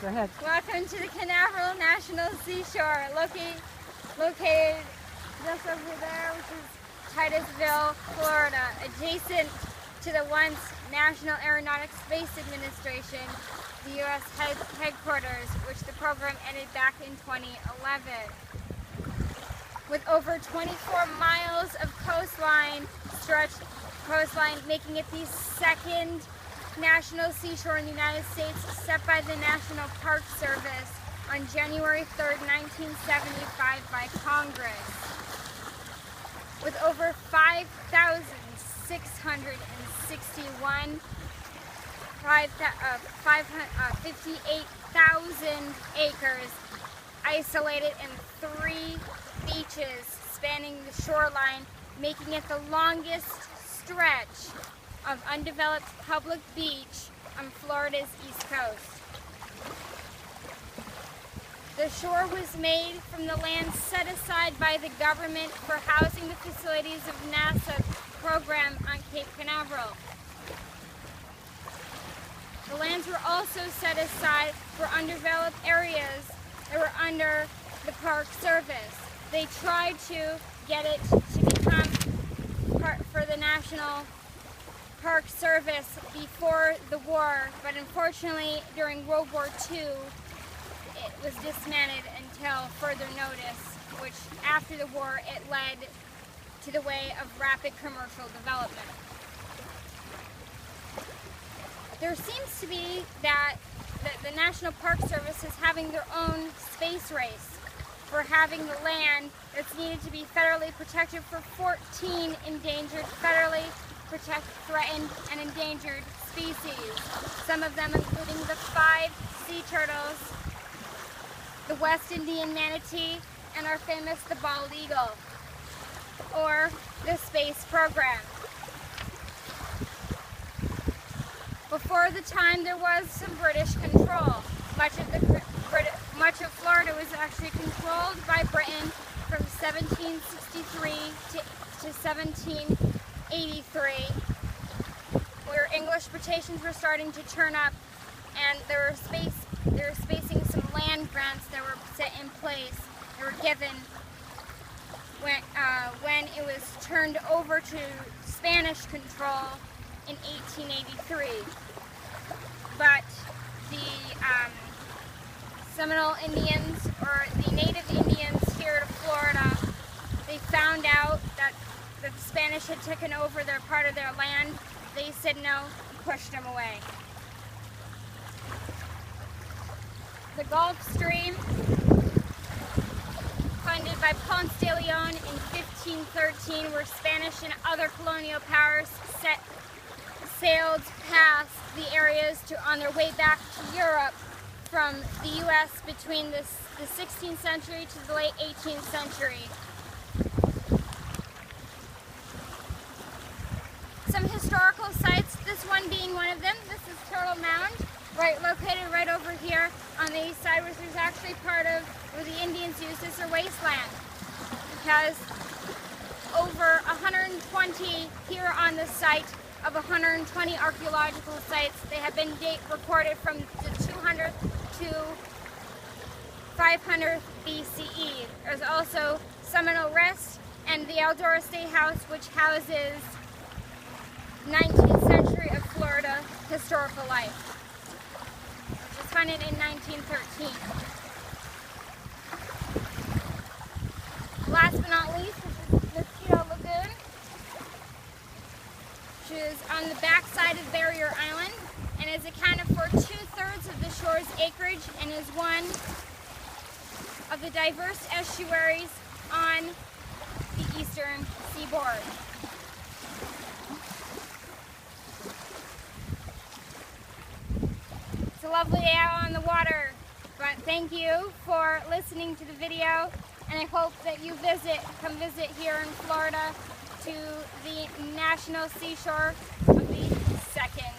Go ahead. Welcome to the Canaveral National Seashore, located just over there, which is Titusville, Florida, adjacent to the once National Aeronautics Space Administration, the U.S. headquarters, which the program ended back in 2011. With over 24 miles of coastline, making it the second national seashore in the United States set by the National Park Service on January 3rd, 1975 by Congress. With over 58,000 acres isolated in 3 beaches spanning the shoreline, making it the longest stretch of undeveloped public beach on Florida's East Coast. The shore was made from the land set aside by the government for housing the facilities of NASA program on Cape Canaveral. The lands were also set aside for undeveloped areas that were under the Park Service. They tried to get it to become part for the National Park Service before the war, but unfortunately during World War II it was dismantled until further notice, which after the war it led to the way of rapid commercial development. There seems to be that the National Park Service is having their own space race for having the land that's needed to be federally protected for 14 endangered, federally threatened and endangered species. Some of them including the 5 sea turtles, the West Indian manatee, and our famous the bald eagle, or the space program. Before the time there was some British control. Much of Florida was actually controlled by Britain from 1763 to 1783, where English plantations were starting to turn up, and they were spacing some land grants that were set in place. They were given when it was turned over to Spanish control in 1883. But the Seminole Indians, or the native Indians here to Florida, they found out that the Spanish had taken over their part of their land. They said no, pushed them away. The Gulf Stream, funded by Ponce de Leon in 1513, where Spanish and other colonial powers sailed past the areas on their way back to Europe from the U.S. between the 16th century to the late 18th century. Some historical sites, this one being one of them. This is Turtle Mound, located right over here on the east side, which is actually part of where the Indians used as their wasteland, because over 120 here on the site of 120 archaeological sites, they have been date recorded from the 200th to 500th BCE. There's also Seminole Rest and the Eldora State House, which houses 19th century of Florida historical life, which was funded in 1913. Last but not least, this is Mosquito Lagoon, which is on the backside of Barrier Island and is accounted for 2/3 of the shore's acreage and is one of the diverse estuaries on the eastern seaboard. It's a lovely day out on the water, but thank you for listening to the video, and I hope that you come visit here in Florida to the National Seashore of the 2nd